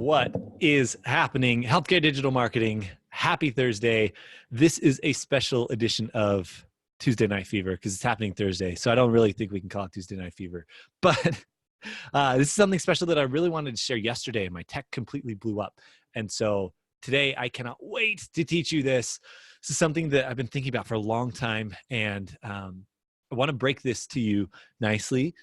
What is happening? Healthcare digital marketing. Happy Thursday. This is a special edition of Tuesday Night Fever because it's happening Thursday. So I don't really think we can call it Tuesday Night Fever. But this is something special that I really wanted to share yesterday, and my tech completely blew up. And so today I cannot wait to teach you this. This is something that I've been thinking about for a long time. And I want to break this to you nicely,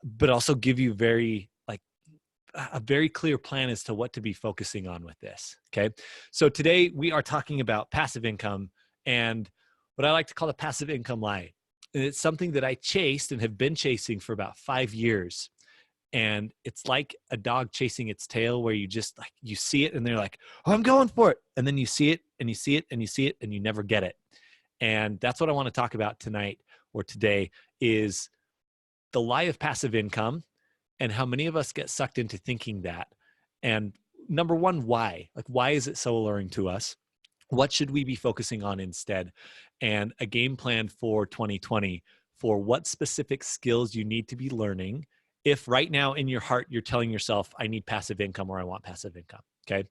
but also give you a very clear plan as to what to be focusing on with this. Okay. So today we are talking about passive income and what I like to call the passive income lie. And it's something that I chased and have been chasing for about 5 years. And it's like a dog chasing its tail, where you just you see it and they're like, oh, I'm going for it. And then you see it and you see it and you see it and you never get it. And that's what I want to talk about tonight or today is the lie of passive income. And how many of us get sucked into thinking that. And number one, why? Why is it so alluring to us? What should we be focusing on instead? And a game plan for 2020 for what specific skills you need to be learning if right now in your heart you're telling yourself, I need passive income or I want passive income, okay?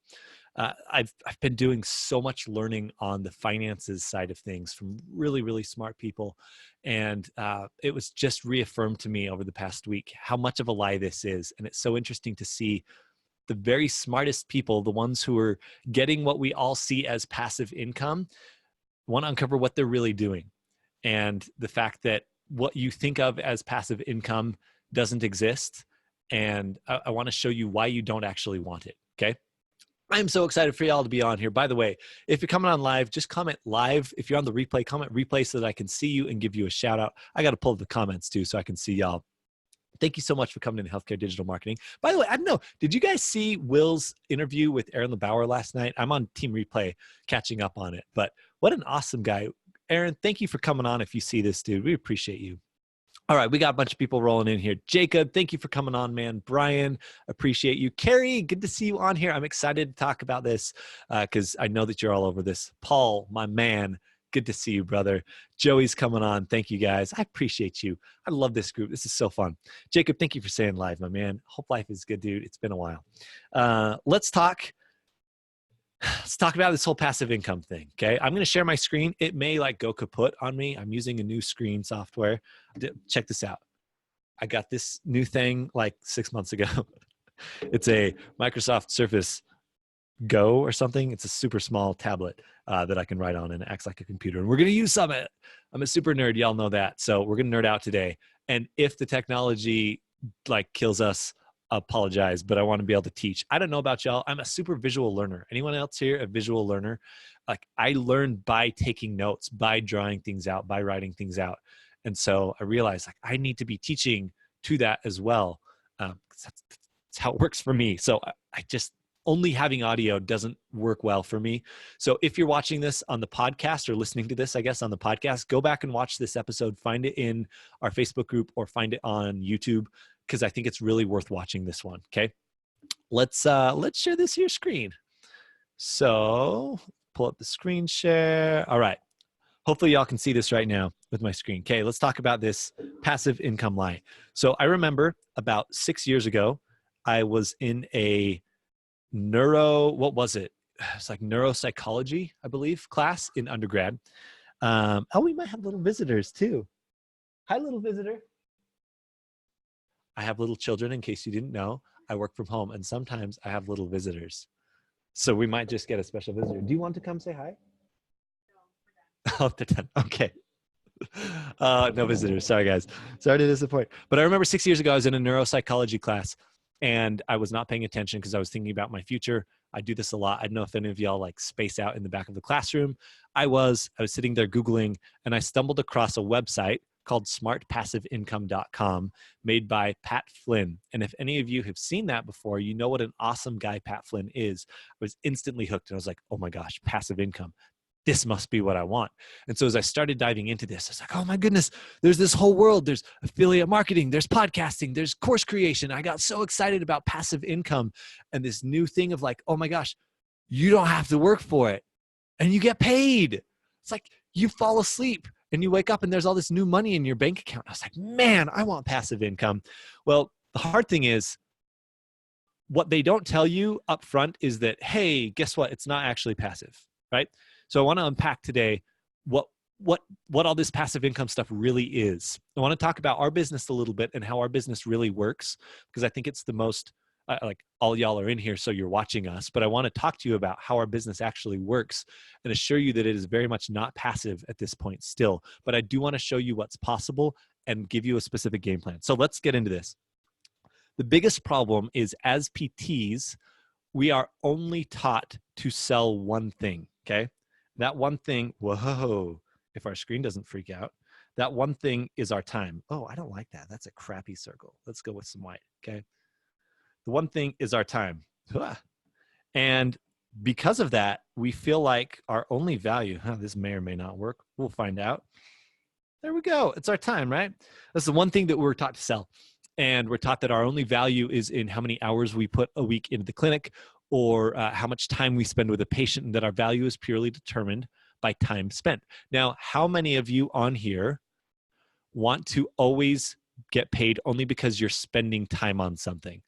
I've been doing so much learning on the finances side of things from really, really smart people. And it was just reaffirmed to me over the past week how much of a lie this is. And it's so interesting to see the very smartest people, the ones who are getting what we all see as passive income, want to uncover what they're really doing. And the fact that what you think of as passive income doesn't exist. And I want to show you why you don't actually want it, okay? I'm so excited for y'all to be on here. By the way, if you're coming on live, just comment live. If you're on the replay, comment replay so that I can see you and give you a shout out. I got to pull up the comments too so I can see y'all. Thank you so much for coming in Healthcare Digital Marketing. By the way, I don't know, did you guys see Will's interview with Aaron LeBauer last night? I'm on Team Replay catching up on it, but what an awesome guy. Aaron, thank you for coming on. If you see this, dude, we appreciate you. All right, we got a bunch of people rolling in here. Jacob, thank you for coming on, man. Brian, appreciate you. Carrie, good to see you on here. I'm excited to talk about this because I know that you're all over this. Paul, my man, good to see you, brother. Joey's coming on. Thank you, guys. I appreciate you. I love this group. This is so fun. Jacob, thank you for saying live, my man. Hope life is good, dude. It's been a while. Let's talk about this whole passive income thing, okay? I'm going to share my screen. It may go kaput on me. I'm using a new screen software. Check this out. I got this new thing 6 months ago. It's a Microsoft Surface Go or something. It's a super small tablet that I can write on, and it acts like a computer. And we're going to use some of it. I'm a super nerd. Y'all know that. So we're going to nerd out today. And if the technology kills us, apologize, but I want to be able to teach. I don't know about y'all. I'm a super visual learner. Anyone else here a visual learner? I learn by taking notes, by drawing things out, by writing things out. And so I realized I need to be teaching to that as well. That's how it works for me. So I just only having audio doesn't work well for me. So if you're watching this on the podcast or listening to this, I guess on the podcast, go back and watch this episode, find it in our Facebook group or find it on YouTube, because I think it's really worth watching this one. Okay. Let's share this here screen. So pull up the screen share. All right. Hopefully y'all can see this right now with my screen. Okay. Let's talk about this passive income lie. So I remember about 6 years ago, I was in a what was it? It's neuropsychology, I believe, class in undergrad. We might have little visitors too. Hi, little visitor. I have little children, in case you didn't know. I work from home, and sometimes I have little visitors. So we might just get a special visitor. Do you want to come say hi? No, oh, they're done. Okay. No visitors. Sorry, guys. Sorry to disappoint. But I remember 6 years ago, I was in a neuropsychology class, and I was not paying attention because I was thinking about my future. I do this a lot. I don't know if any of y'all space out in the back of the classroom. I was sitting there Googling, and I stumbled across a website called smartpassiveincome.com, made by Pat Flynn. And if any of you have seen that before, you know what an awesome guy Pat Flynn is. I was instantly hooked, and I was like, oh my gosh, passive income. This must be what I want. And so as I started diving into this, I was like, oh my goodness, there's this whole world. There's affiliate marketing, there's podcasting, there's course creation. I got so excited about passive income and this new thing of oh my gosh, you don't have to work for it and you get paid. It's you fall asleep and you wake up and there's all this new money in your bank account. I was like, man, I want passive income. Well, the hard thing is what they don't tell you up front is that, hey, guess what? It's not actually passive, right? So I want to unpack today what what all this passive income stuff really is. I want to talk about our business a little bit and how our business really works, because I think it's the most like all y'all are in here, so you're watching us, but I want to talk to you about how our business actually works and assure you that it is very much not passive at this point still. But I do want to show you what's possible and give you a specific game plan. So let's get into this. The biggest problem is, as PTs, we are only taught to sell one thing, okay? That one thing, whoa, if our screen doesn't freak out, that one thing is our time. Oh, I don't like that. That's a crappy circle. Let's go with some white, okay? The one thing is our time. And because of that, we feel like our only value, this may or may not work. We'll find out. There we go. It's our time, right? That's the one thing that we're taught to sell. And we're taught that our only value is in how many hours we put a week into the clinic, or how much time we spend with a patient, and that our value is purely determined by time spent. Now, how many of you on here want to always get paid only because you're spending time on something?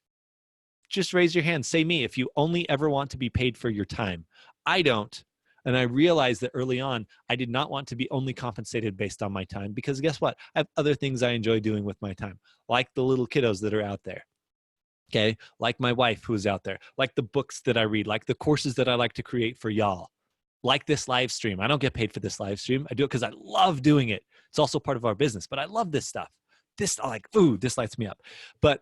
Just raise your hand. Say me if you only ever want to be paid for your time. I don't. And I realized that early on, I did not want to be only compensated based on my time, because guess what? I have other things I enjoy doing with my time, like the little kiddos that are out there. Okay. Like my wife who's out there, like the books that I read, like the courses that I like to create for y'all, like this live stream. I don't get paid for this live stream. I do it because I love doing it. It's also part of our business, but I love this stuff. This, like, ooh, this lights me up. But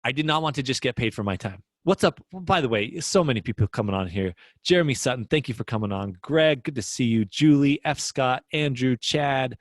I did not want to just get paid for my time. What's up? By the way, so many people coming on here. Jeremy Sutton, thank you for coming on. Greg, good to see you. Julie, F. Scott, Andrew, Chad,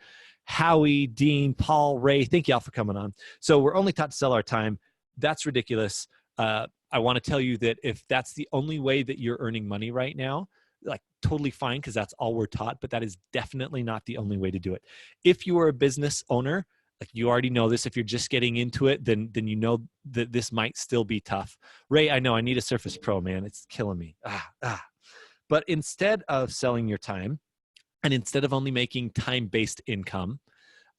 Howie, Dean, Paul, Ray, thank y'all for coming on. So we're only taught to sell our time. That's ridiculous. I want to tell you that if that's the only way that you're earning money right now, like, totally fine, because that's all we're taught, but that is definitely not the only way to do it. If you are a business owner, like, you already know this. If you're just getting into it, then you know that this might still be tough. Ray, I know I need a Surface Pro, man. It's killing me. But instead of selling your time, and instead of only making time-based income,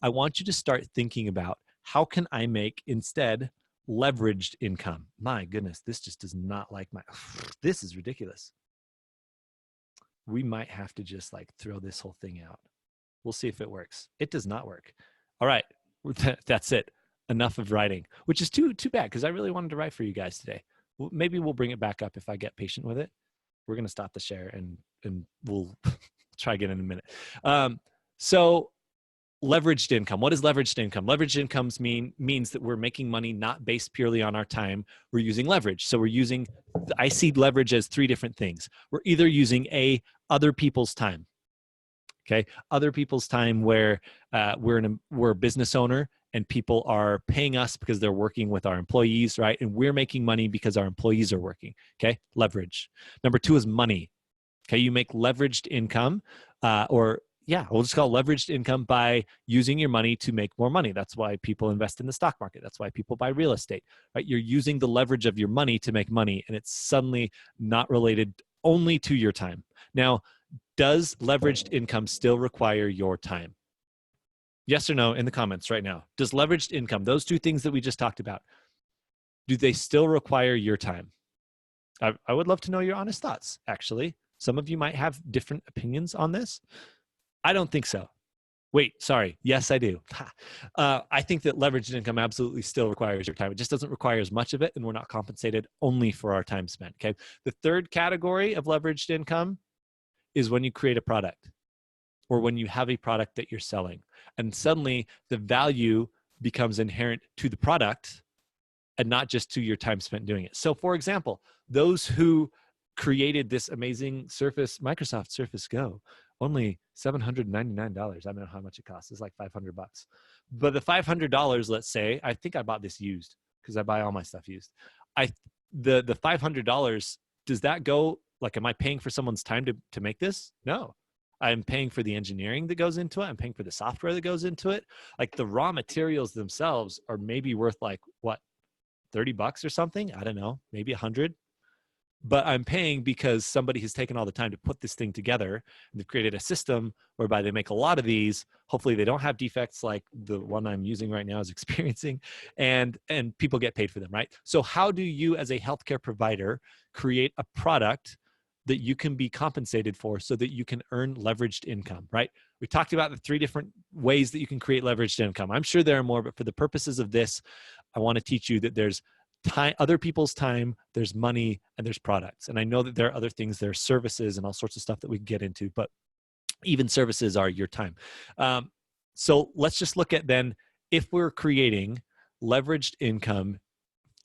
I want you to start thinking about, how can I make instead leveraged income? My goodness, this just does not like my, this is ridiculous. We might have to just like throw this whole thing out. We'll see if it works. It does not work. All right. That's it. Enough of writing, which is too bad, because I really wanted to write for you guys today. Maybe we'll bring it back up if I get patient with it. We're going to stop the share and we'll try again in a minute. So leveraged income. What is leveraged income? Leveraged incomes means that we're making money not based purely on our time. We're using leverage. So I see leverage as three different things. We're either using other people's time. Okay, other people's time, where we're a business owner and people are paying us because they're working with our employees, right? And we're making money because our employees are working. Okay, leverage. Number two is money. Okay, you make leveraged income, we'll just call it leveraged income by using your money to make more money. That's why people invest in the stock market. That's why people buy real estate, right? You're using the leverage of your money to make money, and it's suddenly not related only to your time. Now, does leveraged income still require your time? Yes or no in the comments right now. Does leveraged income, those two things that we just talked about, do they still require your time? I would love to know your honest thoughts, actually. Some of you might have different opinions on this. I don't think so. Wait, sorry. Yes, I do. I think that leveraged income absolutely still requires your time. It just doesn't require as much of it, and we're not compensated only for our time spent, okay? The third category of leveraged income is when you create a product, or when you have a product that you're selling, and suddenly the value becomes inherent to the product and not just to your time spent doing it. So for example, those who created this amazing Microsoft Surface Go, only $799. I don't know how much it costs. It's like $500. But the $500, let's say, I think I bought this used, because I buy all my stuff used. The $500, does that go, like, am I paying for someone's time to make this? No. I'm paying for the engineering that goes into it. I'm paying for the software that goes into it. Like, the raw materials themselves are maybe worth like, what, $30 or something? I don't know, maybe 100. but I'm paying because somebody has taken all the time to put this thing together. And they've created a system whereby they make a lot of these. Hopefully they don't have defects like the one I'm using right now is experiencing, and people get paid for them, right? So how do you as a healthcare provider create a product that you can be compensated for so that you can earn leveraged income, right? We talked about the 3 different ways that you can create leveraged income. I'm sure there are more, but for the purposes of this, I want to teach you that there's time, other people's time, there's money, and there's products. And I know that there are other things, there's services and all sorts of stuff that we can get into, but even services are your time. So let's just look at then, if we're creating leveraged income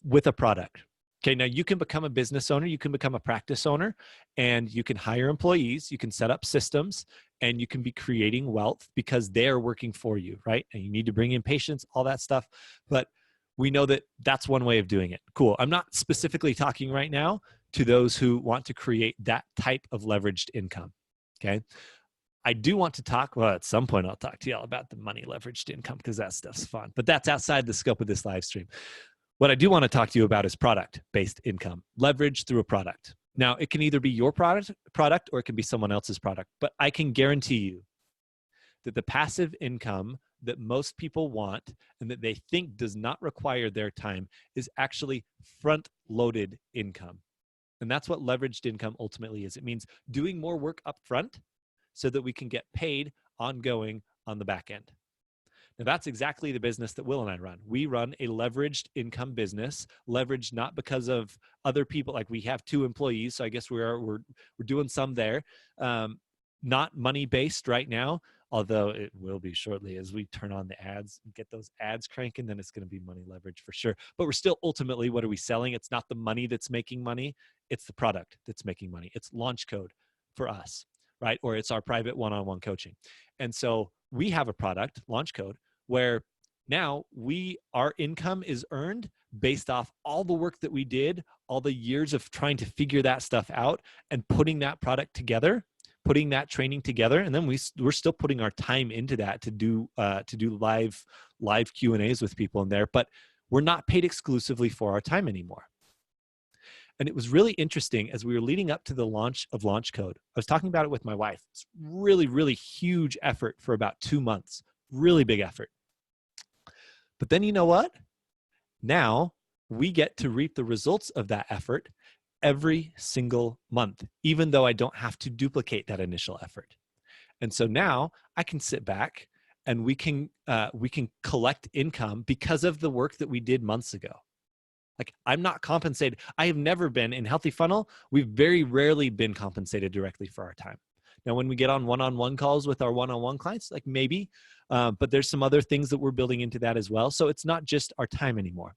with a product. Okay, now you can become a business owner, you can become a practice owner, and you can hire employees, you can set up systems, and you can be creating wealth because they're working for you, right? And you need to bring in patients, all that stuff. But we know that that's one way of doing it. Cool. I'm not specifically talking right now to those who want to create that type of leveraged income. Okay. I do want to talk, well, at some point I'll talk to y'all about the money leveraged income because that stuff's fun, but that's outside the scope of this live stream. What I do want to talk to you about is product-based income, leverage through a product. Now, it can either be your product or it can be someone else's product, but I can guarantee you that the passive income that most people want and that they think does not require their time is actually front-loaded income. And that's what leveraged income ultimately is. It means doing more work up front so that we can get paid ongoing on the back end. Now, that's exactly the business that Will and I run. We run a leveraged income business, leveraged not because of other people. Like, we have 2 employees, so I guess we're doing some there. Not money-based right now, although it will be shortly as we turn on the ads, get those ads cranking, then it's going to be money leverage for sure. But we're still ultimately, what are we selling? It's not the money that's making money. It's the product that's making money. It's launch code for us, right? Or it's our private one-on-one coaching. And so we have a product, launch code, where now our income is earned based off all the work that we did, all the years of trying to figure that stuff out and putting that product together, putting that training together. And then we're still putting our time into that to do live Q&As with people in there, but we're not paid exclusively for our time anymore. And it was really interesting as we were leading up to the launch of Launch Code. I was talking about it with my wife. It's really, really huge effort for about 2 months, really big effort. But then you know what? Now we get to reap the results of that effort every single month, even though I don't have to duplicate that initial effort. And so now I can sit back and we can collect income because of the work that we did months ago. Like, I'm not compensated. I have never been in Healthy Funnel. We've very rarely been compensated directly for our time. Now, when we get on one-on-one calls with our one-on-one clients, like maybe, but there's some other things that we're building into that as well. So it's not just our time anymore.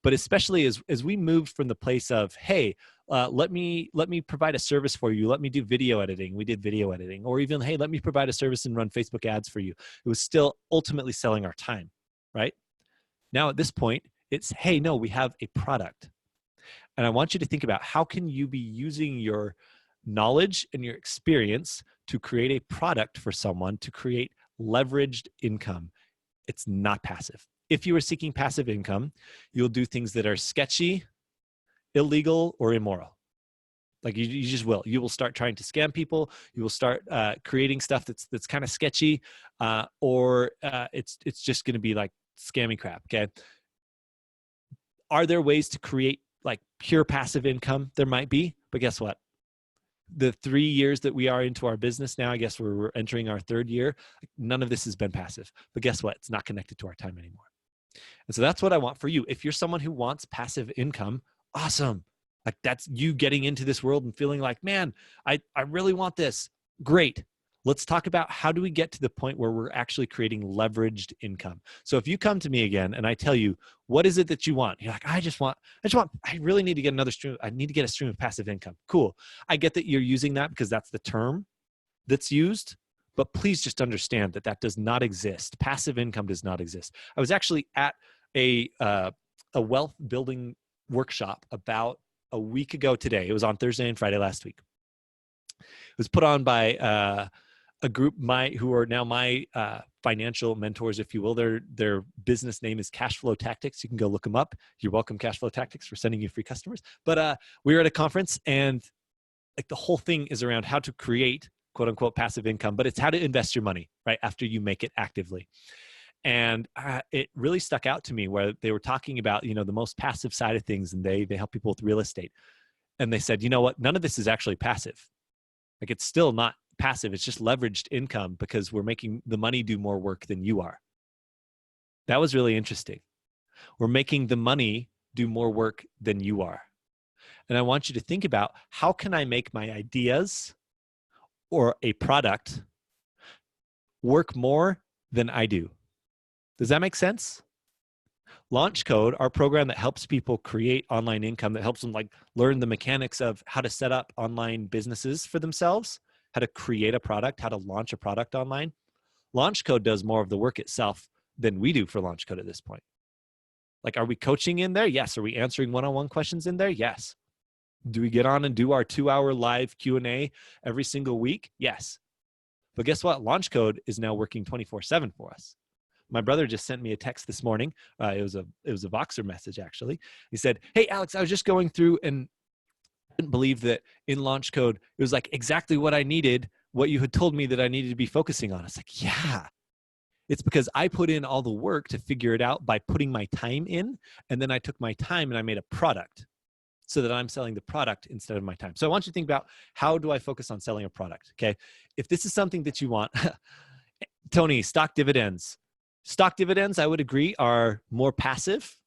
But especially as we moved from the place of, hey, let me provide a service for you. Let me do video editing. We did video editing. Or even, hey, let me provide a service and run Facebook ads for you. It was still ultimately selling our time, right? Now at this point, it's, hey, no, we have a product. And I want you to think about, how can you be using your knowledge and your experience to create a product for someone to create leveraged income? It's not passive. If you are seeking passive income, you'll do things that are sketchy, illegal, or immoral. Like you just will. You will start trying to scam people. You will start creating stuff that's kind of sketchy, or it's just going to be like scammy crap. Okay. Are there ways to create like pure passive income? There might be, but guess what? The 3 years that we are into our business now, I guess we're entering our 3rd year. None of this has been passive, but guess what? It's not connected to our time anymore. And so that's what I want for you. If you're someone who wants passive income, awesome. Like, that's you getting into this world and feeling like, man, I really want this. Great. Let's talk about, how do we get to the point where we're actually creating leveraged income? So if you come to me again and I tell you, what is it that you want? You're like, I really need to get another stream. I need to get a stream of passive income. Cool. I get that you're using that because that's the term that's used, but please just understand that that does not exist. Passive income does not exist. I was actually at a wealth building workshop about a week ago today. It was on Thursday and Friday last week. It was put on by a group who are now my financial mentors, if you will. Their business name is Cashflow Tactics. You can go look them up. You're welcome, Cashflow Tactics, for sending you free customers. But we were at a conference, and like the whole thing is around how to create quote unquote passive income, but it's how to invest your money right after you make it actively. And it really stuck out to me where they were talking about, the most passive side of things, and they help people with real estate. And they said, you know what? None of this is actually passive. Like, it's still not passive. It's just leveraged income because we're making the money do more work than you are. That was really interesting. We're making the money do more work than you are. And I want you to think about, how can I make my ideas or a product work more than I do? Does that make sense? Launch Code, our program that helps people create online income, that helps them like learn the mechanics of how to set up online businesses for themselves, how to create a product, how to launch a product online. Launch Code does more of the work itself than we do for Launch Code at this point. Like, are we coaching in there? Yes. Are we answering one-on-one questions in there? Yes. Do we get on and do our 2-hour live Q&A every single week? Yes. But guess what? Launch Code is now working 24/7 for us. My brother just sent me a text this morning. It was a Voxer message, actually. He said, "Hey, Alex, I was just going through and I didn't believe that in Launch Code, it was like exactly what I needed, what you had told me that I needed to be focusing on." It's like, yeah, it's because I put in all the work to figure it out by putting my time in. And then I took my time and I made a product so that I'm selling the product instead of my time. So I want you to think about, how do I focus on selling a product? Okay. If this is something that you want, Tony, stock dividends. Stock dividends, I would agree, are more passive.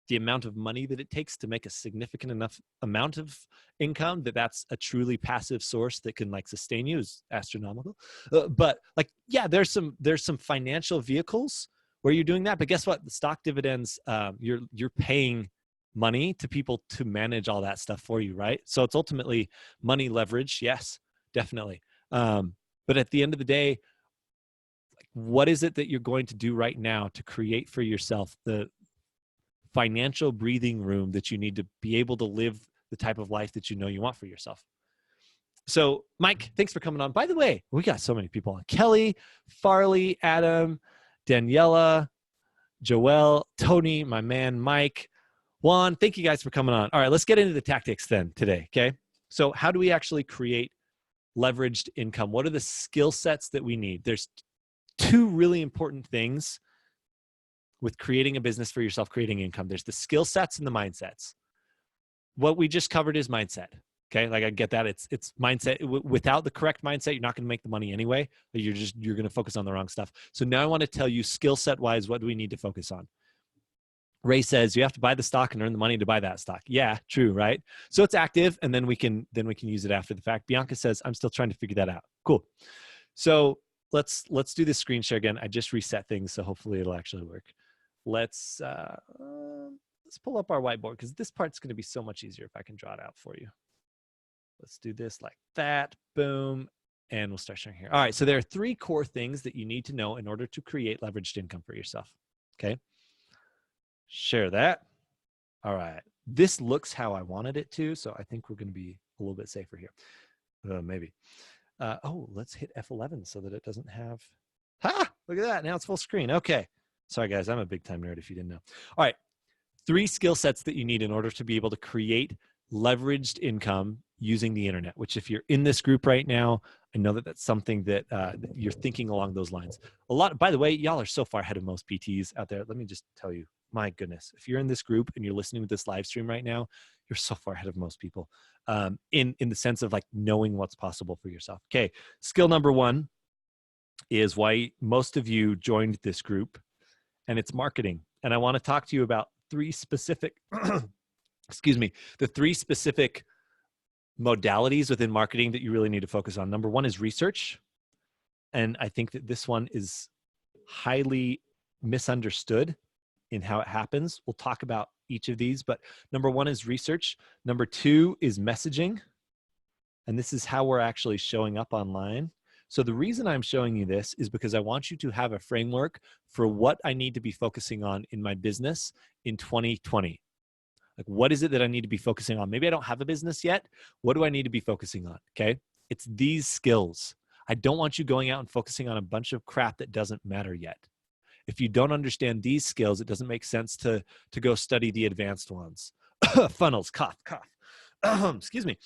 The amount of money that it takes to make a significant enough amount of income that's a truly passive source that can like sustain you is astronomical. But like, yeah, there's some financial vehicles where you're doing that. But guess what? The stock dividends, you're paying money to people to manage all that stuff for you, right? So it's ultimately money leverage. Yes, definitely. But at the end of the day, what is it that you're going to do right now to create for yourself the financial breathing room that you need to be able to live the type of life that you know you want for yourself? So Mike, thanks for coming on. By the way, we got so many people on. Kelly, Farley, Adam, Daniela, Joelle, Tony, my man, Mike, Juan, thank you guys for coming on. All right, let's get into the tactics then today, okay? So how do we actually create leveraged income? What are the skill sets that we need? There's two really important things with creating a business for yourself, creating income. There's the skill sets and the mindsets. What we just covered is mindset. Okay. Like, I get that. It's mindset. Without the correct mindset, you're not going to make the money anyway. You're going to focus on the wrong stuff. So now I want to tell you, skill set wise, what do we need to focus on? Ray says you have to buy the stock and earn the money to buy that stock. Yeah, true, right? So it's active, and then we can use it after the fact. Bianca says, I'm still trying to figure that out. Cool. So let's do this screen share again. I just reset things, so hopefully it'll actually work. Let's pull up our whiteboard, because this part's going to be so much easier if I can draw it out for you. Let's do this like that. Boom. And we'll start sharing here. All right. So there are 3 core things that you need to know in order to create leveraged income for yourself. Okay. Share that. All right. This looks how I wanted it to, so I think we're going to be a little bit safer here. Maybe. Let's hit F11 so that it doesn't have... Look at that. Now it's full screen. Okay. Sorry, guys. I'm a big time nerd if you didn't know. All right. 3 skill sets that you need in order to be able to create leveraged income using the internet, which if you're in this group right now, I know that that's something that you're thinking along those lines. By the way, y'all are so far ahead of most PTs out there. Let me just tell you, my goodness, if you're in this group and you're listening to this live stream right now, you're so far ahead of most people in the sense of like knowing what's possible for yourself. Okay. Skill number 1 is why most of you joined this group, and it's marketing. And I want to talk to you about 3 specific, the 3 specific modalities within marketing that you really need to focus on. Number 1 is research. And I think that this one is highly misunderstood in how it happens. We'll talk about each of these, but number 1 is research. Number 2 is messaging. And this is how we're actually showing up online. So the reason I'm showing you this is because I want you to have a framework for what I need to be focusing on in my business in 2020. Like, what is it that I need to be focusing on? Maybe I don't have a business yet. What do I need to be focusing on? Okay. It's these skills. I don't want you going out and focusing on a bunch of crap that doesn't matter yet. If you don't understand these skills, it doesn't make sense to go study the advanced ones. Funnels, cough. Excuse me.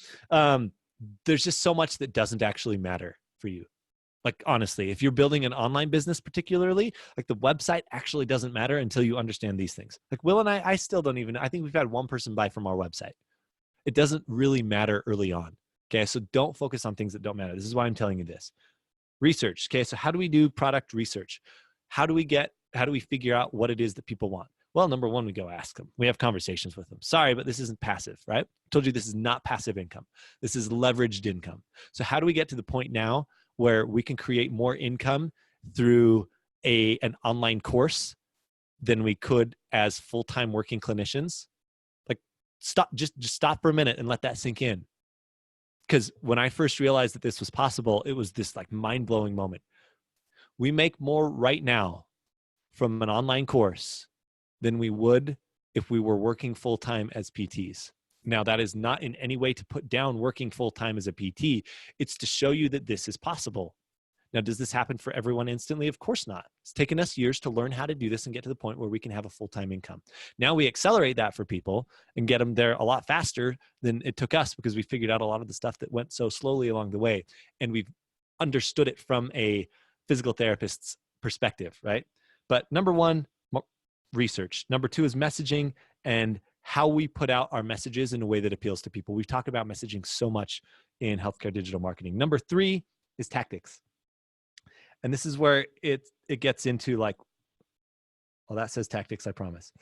There's just so much that doesn't actually matter for you. Like, honestly, if you're building an online business particularly, like the website actually doesn't matter until you understand these things. Like Will and I still don't even, I think we've had one person buy from our website. It doesn't really matter early on. Okay, so don't focus on things that don't matter. This is why I'm telling you this. Research. Okay, so how do we do product research? How do we figure out what it is that people want? Well, number one, we go ask them. We have conversations with them. Sorry, but this isn't passive, right? I told you this is not passive income. This is leveraged income. So how do we get to the point now where we can create more income through an online course than we could as full-time working clinicians? Like, just stop for a minute and let that sink in. Because when I first realized that this was possible, it was this like mind-blowing moment. We make more right now from an online course than we would if we were working full-time as PTs. Now, that is not in any way to put down working full-time as a PT. It's to show you that this is possible. Now, does this happen for everyone instantly? Of course not. It's taken us years to learn how to do this and get to the point where we can have a full-time income. Now we accelerate that for people and get them there a lot faster than it took us, because we figured out a lot of the stuff that went so slowly along the way. And we've understood it from a physical therapist's perspective, right? But number one, research. Number two is messaging and how we put out our messages in a way that appeals to people. We've talked about messaging so much in healthcare digital marketing. Number three is tactics. And this is where it gets into like, well, that says tactics, I promise.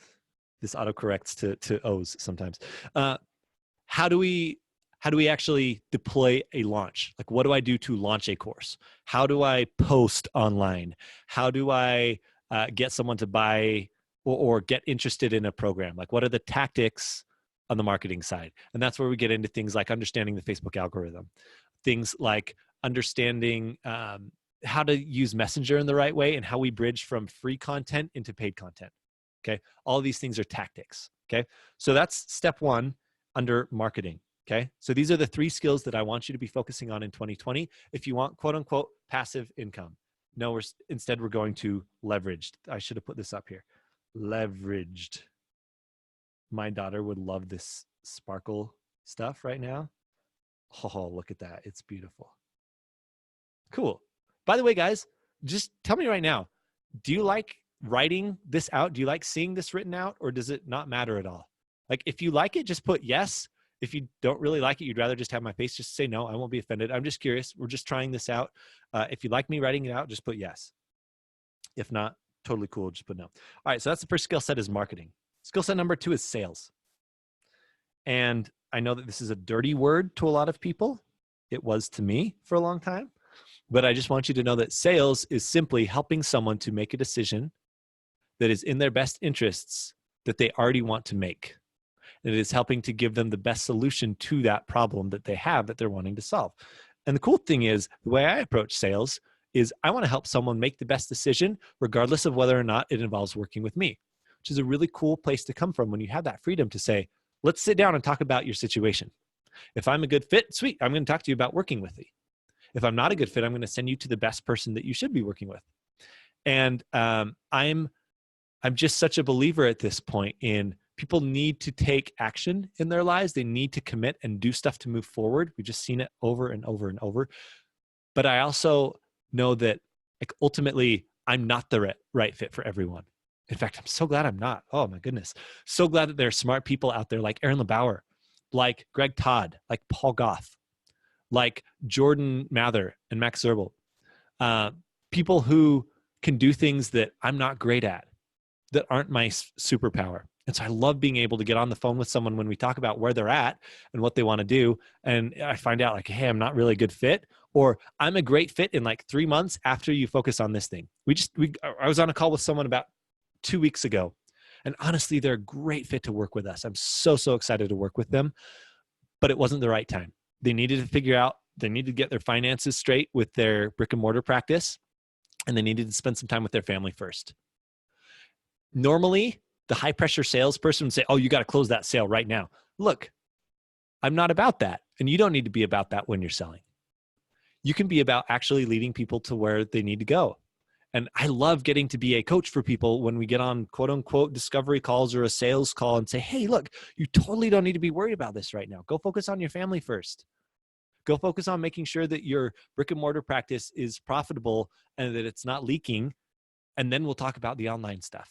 This autocorrects to O's sometimes. How do we actually deploy a launch? Like, what do I do to launch a course? How do I post online? How do I get someone to buy or get interested in a program? Like, what are the tactics on the marketing side? And that's where we get into things like understanding the Facebook algorithm, things like understanding how to use Messenger in the right way and how we bridge from free content into paid content. Okay. All of these things are tactics. Okay. So that's step one under marketing. Okay. So these are the three skills that I want you to be focusing on in 2020 if you want quote unquote passive income. No, instead we're going to leveraged. I should have put this up here. Leveraged. My daughter would love this sparkle stuff right now. Oh, look at that. It's beautiful. Cool. By the way, guys, just tell me right now, do you like writing this out? Do you like seeing this written out, or does it not matter at all? Like, if you like it, just put yes. If you don't really like it, you'd rather just have my face, just say no. I won't be offended. I'm just curious. We're just trying this out. If you like me writing it out, just put yes. If not, totally cool. Just put no. All right. So that's the first skill set, is marketing. Skill set number two is sales. And I know that this is a dirty word to a lot of people. It was to me for a long time. But I just want you to know that sales is simply helping someone to make a decision that is in their best interests that they already want to make. And it is helping to give them the best solution to that problem that they have that they're wanting to solve. And the cool thing is, the way I approach sales is I want to help someone make the best decision regardless of whether or not it involves working with me, which is a really cool place to come from when you have that freedom to say, let's sit down and talk about your situation. If I'm a good fit, sweet, I'm going to talk to you about working with me. If I'm not a good fit, I'm going to send you to the best person that you should be working with. And I'm just such a believer at this point in people need to take action in their lives. They need to commit and do stuff to move forward. We've just seen it over and over and over. But I also know that, like, ultimately, I'm not the right fit for everyone. In fact, I'm so glad I'm not. Oh my goodness. So glad that there are smart people out there like Aaron LeBauer, like Greg Todd, like Paul Goff, like Jordan Mather and Max Zerbel. People who can do things that I'm not great at, that aren't my superpower. And so I love being able to get on the phone with someone when we talk about where they're at and what they want to do. And I find out like, hey, I'm not really a good fit, or I'm a great fit in like 3 months after you focus on this thing. I was on a call with someone about 2 weeks ago, and honestly, they're a great fit to work with us. I'm so excited to work with them, but it wasn't the right time. They needed to figure out, they needed to get their finances straight with their brick and mortar practice, and they needed to spend some time with their family first. Normally, the high pressure salesperson would say, oh, you got to close that sale right now. Look, I'm not about that. And you don't need to be about that when you're selling. You can be about actually leading people to where they need to go. And I love getting to be a coach for people when we get on quote unquote discovery calls or a sales call and say, hey, look, you totally don't need to be worried about this right now. Go focus on your family first. Go focus on making sure that your brick and mortar practice is profitable and that it's not leaking. And then we'll talk about the online stuff.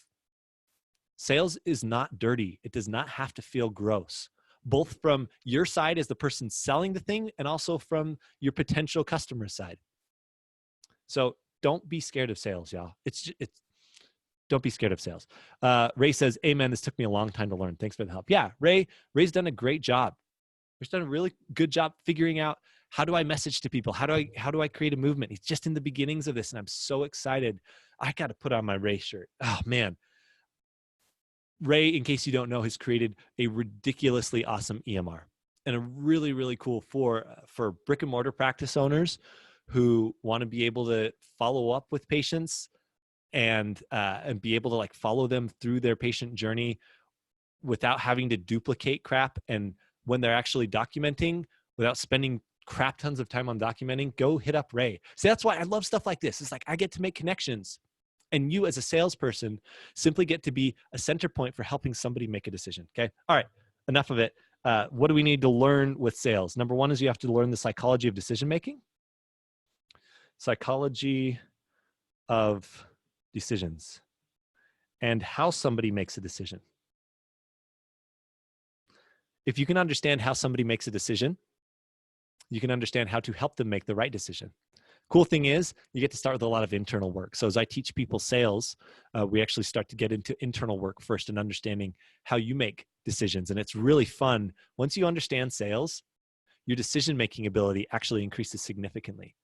Sales is not dirty. It does not have to feel gross, both from your side as the person selling the thing and also from your potential customer side. So don't be scared of sales, y'all. Don't be scared of sales. Ray says, amen, this took me a long time to learn. Thanks for the help. Yeah, Ray's done a great job. Ray's done a really good job figuring out, how do I message to people? How do I create a movement? He's just in the beginnings of this, and I'm so excited. I got to put on my Ray shirt. Oh, man. Ray, in case you don't know, has created a ridiculously awesome EMR and a really, really cool for brick and mortar practice owners who want to be able to follow up with patients and be able to like follow them through their patient journey without having to duplicate crap. And when they're actually documenting, without spending crap tons of time on documenting, go hit up Ray. So that's why I love stuff like this. It's like I get to make connections. And you as a salesperson simply get to be a center point for helping somebody make a decision, okay? All right, enough of it. What do we need to learn with sales? Number one is you have to learn the psychology of decision-making. Psychology of decisions and how somebody makes a decision. If you can understand how somebody makes a decision, you can understand how to help them make the right decision. Cool thing is you get to start with a lot of internal work. So as I teach people sales, we actually start to get into internal work first and understanding how you make decisions. And it's really fun. Once you understand sales, your decision-making ability actually increases significantly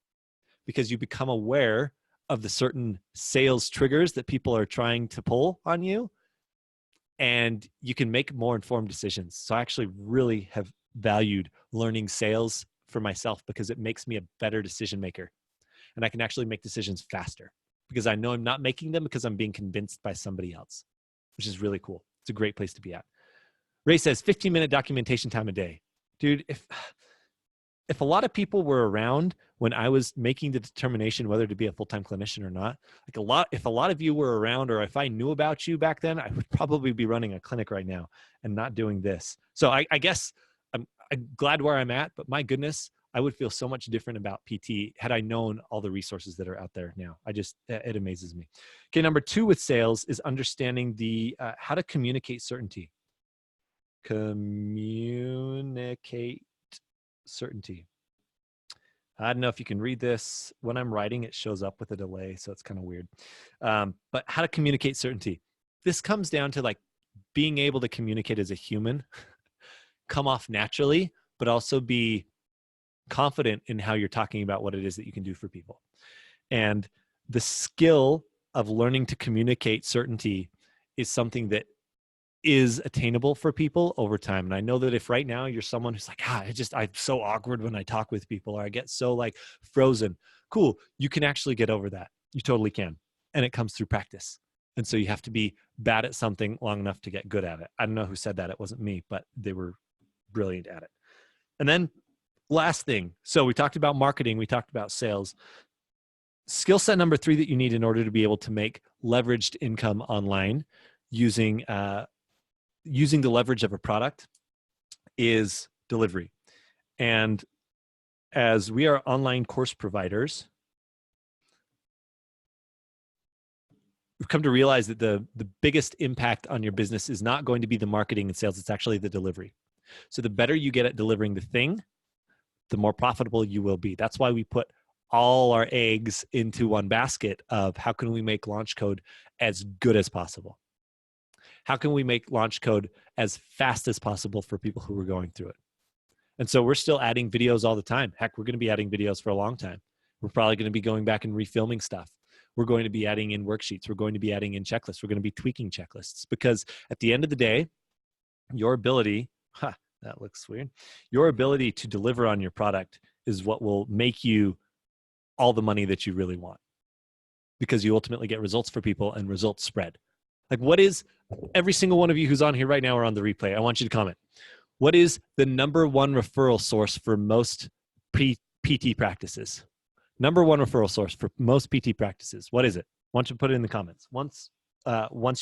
because you become aware of the certain sales triggers that people are trying to pull on you, and you can make more informed decisions. So I actually really have valued learning sales for myself because it makes me a better decision maker. And I can actually make decisions faster because I know I'm not making them because I'm being convinced by somebody else, which is really cool. It's a great place to be at. Ray says 15-minute documentation time a day. Dude, if a lot of people were around when I was making the determination whether to be a full-time clinician or not, if a lot of you were around, or if I knew about you back then, I would probably be running a clinic right now and not doing this. So I guess I'm glad where I'm at, but my goodness, I would feel so much different about PT had I known all the resources that are out there now. It amazes me. Okay, number two with sales is understanding how to communicate certainty. Communicate certainty. I don't know if you can read this. When I'm writing, it shows up with a delay, so it's kind of weird. But how to communicate certainty. This comes down to like being able to communicate as a human, come off naturally, but also be confident in how you're talking about what it is that you can do for people. And the skill of learning to communicate certainty is something that is attainable for people over time. And I know that if right now you're someone who's like, I'm so awkward when I talk with people, or I get so like frozen. Cool. You can actually get over that. You totally can. And it comes through practice. And so you have to be bad at something long enough to get good at it. I don't know who said that. It wasn't me, but they were brilliant at it. And then last thing. So we talked about marketing. We talked about sales. Skill set number 3 that you need in order to be able to make leveraged income online using the leverage of a product is delivery. And as we are online course providers, we've come to realize that the biggest impact on your business is not going to be the marketing and sales. It's actually the delivery. So the better you get at delivering the thing, the more profitable you will be. That's why we put all our eggs into one basket of how can we make Launch Code as good as possible? How can we make Launch Code as fast as possible for people who are going through it? And so we're still adding videos all the time. Heck, we're going to be adding videos for a long time. We're probably going to be going back and refilming stuff. We're going to be adding in worksheets. We're going to be adding in checklists. We're going to be tweaking checklists because at the end of the day, your ability, that looks weird. Your ability to deliver on your product is what will make you all the money that you really want, because you ultimately get results for people and results spread. Like, what is, every single one of you who's on here right now or on the replay, I want you to comment. What is the number one referral source for most PT practices? Number one referral source for most PT practices. What is it? Why don't you put it in the comments? Once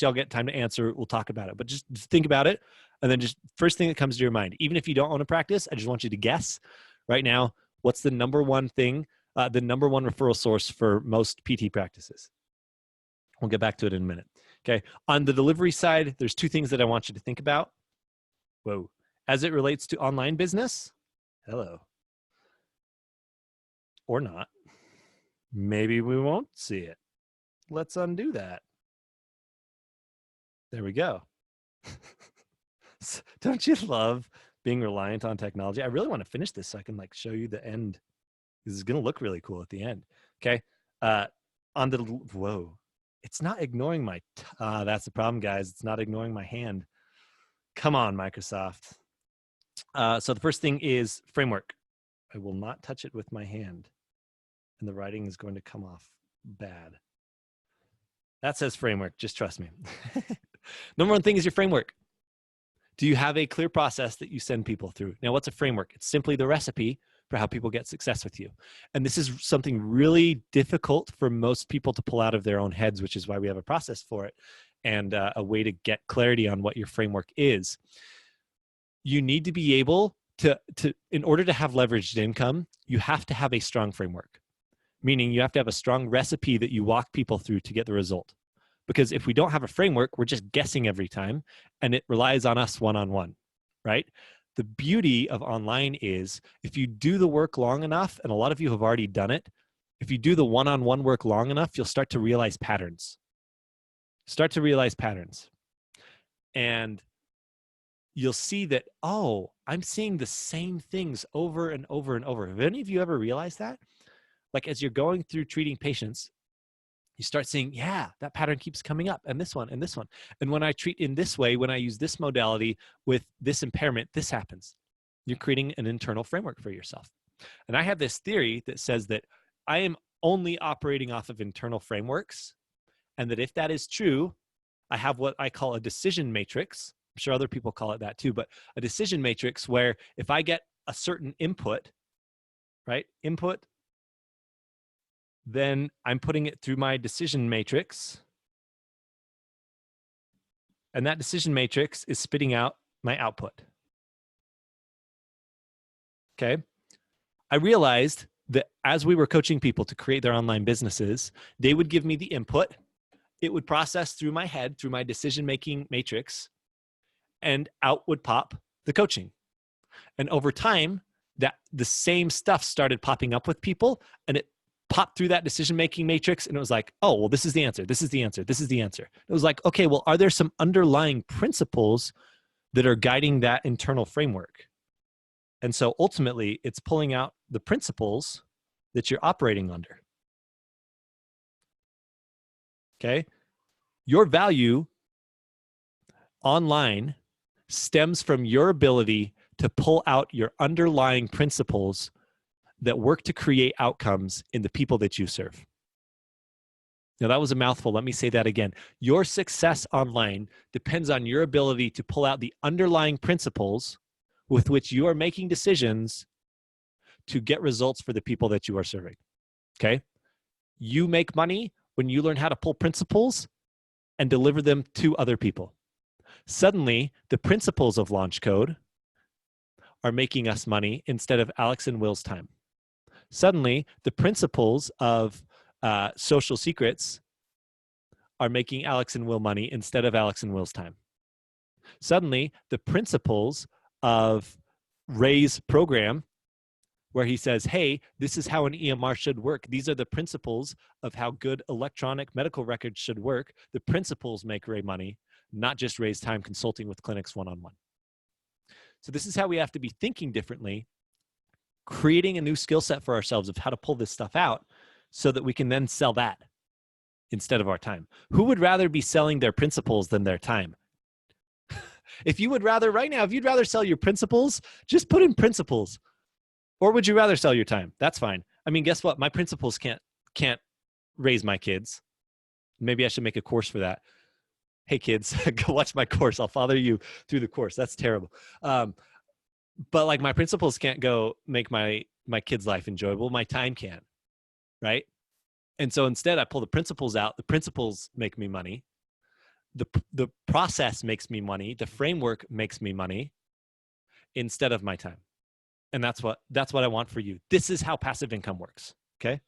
y'all get time to answer, we'll talk about it. But just think about it, and then just first thing that comes to your mind. Even if you don't own a practice, I just want you to guess right now. What's the number one thing? The number one referral source for most PT practices. We'll get back to it in a minute. Okay. On the delivery side, there's two things that I want you to think about. Whoa. As it relates to online business, hello. Or not. Maybe we won't see it. Let's undo that. There we go. Don't you love being reliant on technology? I really want to finish this so I can like show you the end. This is going to look really cool at the end. Okay. Whoa. It's not ignoring my, that's the problem, guys. It's not ignoring my hand. Come on, Microsoft. So the first thing is framework. I will not touch it with my hand, and the writing is going to come off bad. That says framework. Just trust me. Number one thing is your framework. Do you have a clear process that you send people through? Now, what's a framework? It's simply the recipe for how people get success with you. And this is something really difficult for most people to pull out of their own heads, which is why we have a process for it and a way to get clarity on what your framework is. You need to be able to, in order to have leveraged income, you have to have a strong framework, meaning you have to have a strong recipe that you walk people through to get the result. Because if we don't have a framework, we're just guessing every time, and it relies on us one-on-one, right? The beauty of online is if you do the work long enough, and a lot of you have already done it, if you do the one-on-one work long enough, you'll start to realize patterns. Start to realize patterns. And you'll see that, oh, I'm seeing the same things over and over and over. Have any of you ever realized that? Like as you're going through treating patients, you start seeing, yeah, that pattern keeps coming up, and this one, and this one. And when I treat in this way, when I use this modality with this impairment, this happens. You're creating an internal framework for yourself. And I have this theory that says that I am only operating off of internal frameworks, and that if that is true, I have what I call a decision matrix. I'm sure other people call it that too, but a decision matrix where if I get a certain input, right, input, then I'm putting it through my decision matrix. And that decision matrix is spitting out my output. Okay. I realized that as we were coaching people to create their online businesses, they would give me the input. It would process through my head, through my decision-making matrix, and out would pop the coaching. And over time, that the same stuff started popping up with people, and it popped through that decision-making matrix, and it was like, oh, well, this is the answer. This is the answer. This is the answer. It was like, okay, well, are there some underlying principles that are guiding that internal framework? And so ultimately, it's pulling out the principles that you're operating under. Okay? Your value online stems from your ability to pull out your underlying principles that work to create outcomes in the people that you serve. Now, that was a mouthful. Let me say that again. Your success online depends on your ability to pull out the underlying principles with which you are making decisions to get results for the people that you are serving. Okay? You make money when you learn how to pull principles and deliver them to other people. Suddenly, the principles of Launch Code are making us money instead of Alex and Will's time. Suddenly, the principles of Social Secrets are making Alex and Will money instead of Alex and Will's time. Suddenly, the principles of Ray's program, where he says, hey, this is how an EMR should work. These are the principles of how good electronic medical records should work. The principles make Ray money, not just Ray's time consulting with clinics one-on-one. So this is how we have to be thinking differently, creating a new skill set for ourselves of how to pull this stuff out so that we can then sell that instead of our time. Who would rather be selling their principles than their time? If you would rather, right now, if you'd rather sell your principles, just put in principles. Or would you rather sell your time? That's fine. I mean, guess what? My principles can't raise my kids. Maybe I should make a course for that. Hey kids, go watch my course. I'll father you through the course. That's terrible. But like my principles can't go make my kids' life enjoyable. My time can. right? And so instead I pull the principles out. The principles make me money. The process makes me money. The framework makes me money instead of my time. And that's what I want for you. This is how passive income works. Okay.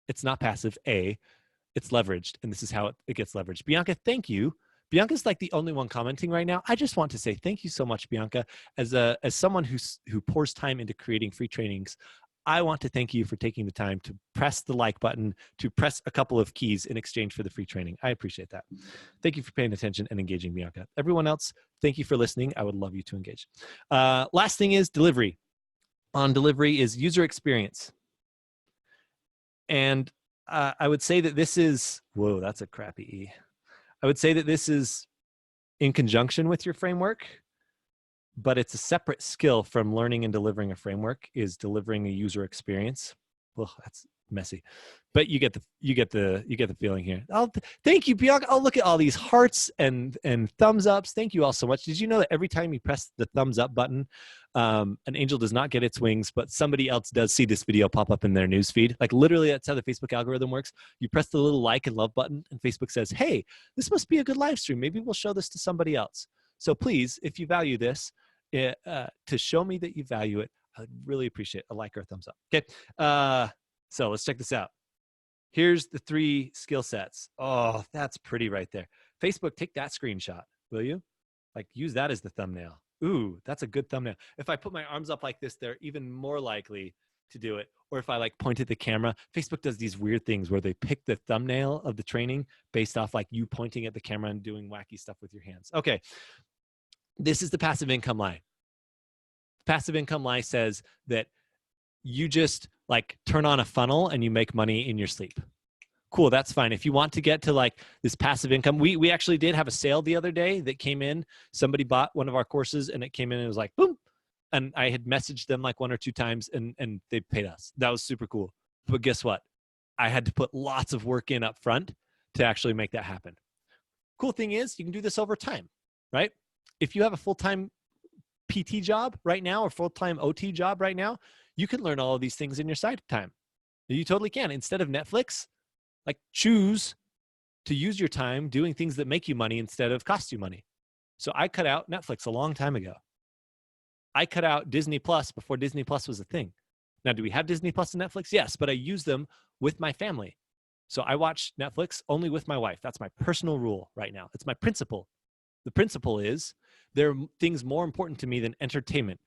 It's not passive. It's leveraged. And this is how it gets leveraged. Bianca, thank you. Bianca's like the only one commenting right now. I just want to say thank you so much, Bianca. As someone who pours time into creating free trainings, I want to thank you for taking the time to press the like button, to press a couple of keys in exchange for the free training. I appreciate that. Thank you for paying attention and engaging, Bianca. Everyone else, thank you for listening. I would love you to engage. Last thing is delivery. On delivery is user experience. And I would say that this is, whoa, that's a crappy E. I would say that this is in conjunction with your framework, but it's a separate skill from learning and delivering a framework is delivering a user experience. Well, that's messy, but you get the feeling here. Thank you, Bianca. Oh, look at all these hearts and thumbs ups. Thank you all so much. Did you know that every time you press the thumbs up button, an angel does not get its wings, but somebody else does see this video pop up in their news feed? Like literally, that's how the Facebook algorithm works. You press the little like and love button, and Facebook says, "Hey, this must be a good live stream. Maybe we'll show this to somebody else." So please, if you value this, to show me that you value it, I'd really appreciate a like or a thumbs up. Okay. So let's check this out. Here's the 3 skill sets. Oh, that's pretty right there. Facebook, take that screenshot, will you? Like use that as the thumbnail. Ooh, that's a good thumbnail. If I put my arms up like this, they're even more likely to do it. Or if I like point at the camera, Facebook does these weird things where they pick the thumbnail of the training based off like you pointing at the camera and doing wacky stuff with your hands. Okay. This is the passive income lie. Passive income lie says that you just like turn on a funnel and you make money in your sleep. Cool, that's fine. If you want to get to like this passive income, we actually did have a sale the other day that came in. Somebody bought one of our courses and it came in and it was like, boom. And I had messaged them like 1 or 2 times and they paid us. That was super cool. But guess what? I had to put lots of work in up front to actually make that happen. Cool thing is you can do this over time, right? If you have a full-time PT job right now or full-time OT job right now, you can learn all of these things in your side time. You totally can. Instead of Netflix, like choose to use your time doing things that make you money instead of cost you money. So I cut out Netflix a long time ago. I cut out Disney Plus before Disney Plus was a thing. Now, do we have Disney Plus and Netflix? Yes, but I use them with my family. So I watch Netflix only with my wife. That's my personal rule right now. It's my principle. The principle is there are things more important to me than entertainment.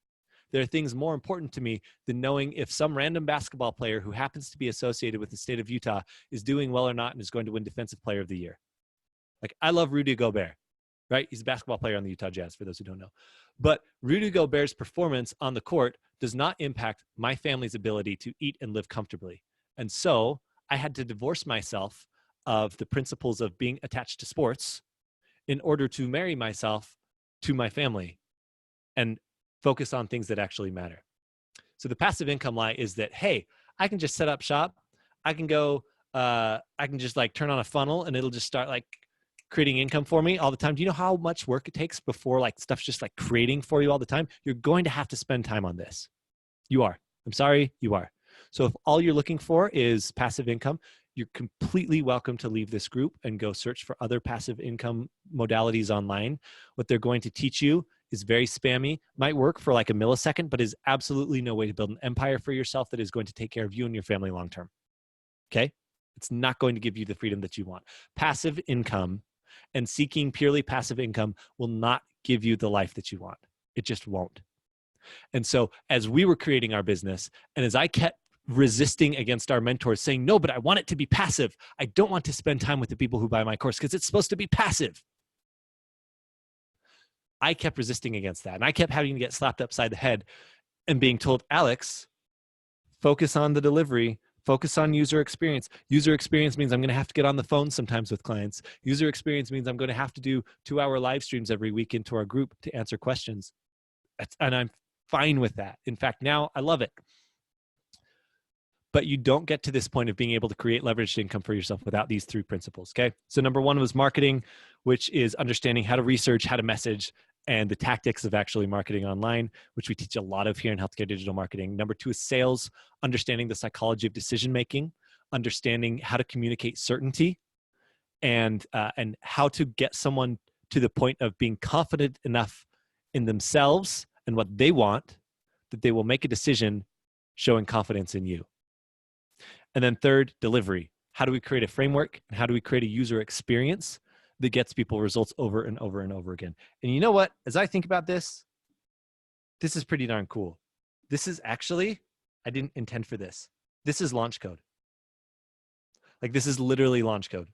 There are things more important to me than knowing if some random basketball player who happens to be associated with the state of Utah is doing well or not and is going to win Defensive Player of the Year. Like, I love Rudy Gobert, right? He's a basketball player on the Utah Jazz, for those who don't know. But Rudy Gobert's performance on the court does not impact my family's ability to eat and live comfortably. And so I had to divorce myself of the principles of being attached to sports in order to marry myself to my family and focus on things that actually matter. So the passive income lie is that, hey, I can just set up shop. I can go, I can just like turn on a funnel and it'll just start like creating income for me all the time. Do you know how much work it takes before like stuff's just like creating for you all the time? You're going to have to spend time on this. You are. I'm sorry, you are. So if all you're looking for is passive income, you're completely welcome to leave this group and go search for other passive income modalities online. What they're going to teach you is very spammy, might work for like a millisecond, but is absolutely no way to build an empire for yourself that is going to take care of you and your family long-term. Okay? It's not going to give you the freedom that you want. Passive income and seeking purely passive income will not give you the life that you want. It just won't. And so as we were creating our business and as I kept resisting against our mentors saying, no, but I want it to be passive. I don't want to spend time with the people who buy my course because it's supposed to be passive. I kept resisting against that. And I kept having to get slapped upside the head and being told, Alex, focus on the delivery, focus on user experience. User experience means I'm going to have to get on the phone sometimes with clients. User experience means I'm going to have to do 2-hour live streams every week into our group to answer questions. And I'm fine with that. In fact, now I love it. But you don't get to this point of being able to create leveraged income for yourself without these 3 principles, okay? So number 1 was marketing, which is understanding how to research, how to message, and the tactics of actually marketing online, which we teach a lot of here in healthcare digital marketing. Number 2 is sales, understanding the psychology of decision-making, understanding how to communicate certainty, and how to get someone to the point of being confident enough in themselves and what they want that they will make a decision showing confidence in you. And then third, delivery. How do we create a framework, and how do we create a user experience that gets people results over and over and over again? And you know what? As I think about this, this is pretty darn cool. This is actually, I didn't intend for this. This is launch code. Like, this is literally launch code.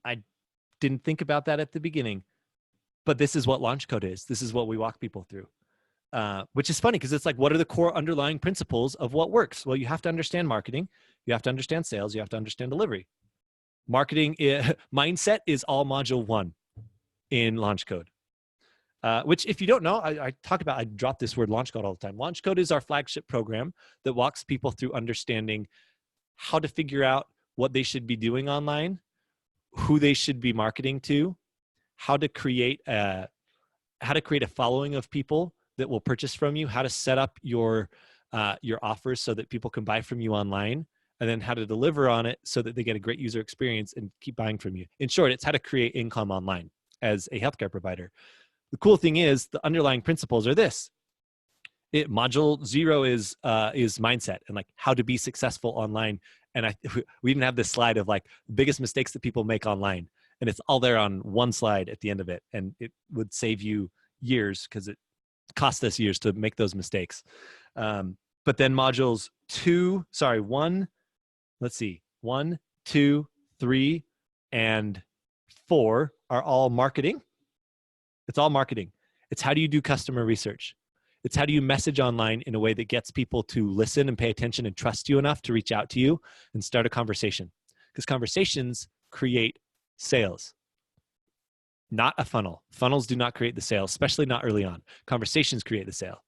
I didn't think about that at the beginning, but this is what launch code is. This is what we walk people through, which is funny because it's like, what are the core underlying principles of what works? Well, you have to understand marketing. You have to understand sales. You have to understand delivery. Marketing mindset is all module 1 in launch code, which, if you don't know, I drop this word launch code all the time. Launch code is our flagship program that walks people through understanding how to figure out what they should be doing online, who they should be marketing to, how to create a following of people that will purchase from you, how to set up your offers so that people can buy from you online, and then how to deliver on it so that they get a great user experience and keep buying from you. In short, it's how to create income online as a healthcare provider. The cool thing is the underlying principles are this. Module 0 is mindset and like how to be successful online. And we even have this slide of like biggest mistakes that people make online. And it's all there on one slide at the end of it. And it would save you years because it cost us years to make those mistakes. But then modules 1, 2, 3, and 4 are all marketing. It's all marketing. It's how do you do customer research? It's how do you message online in a way that gets people to listen and pay attention and trust you enough to reach out to you and start a conversation? Because conversations create sales, not a funnel. Funnels do not create the sale, especially not early on. Conversations create the sale.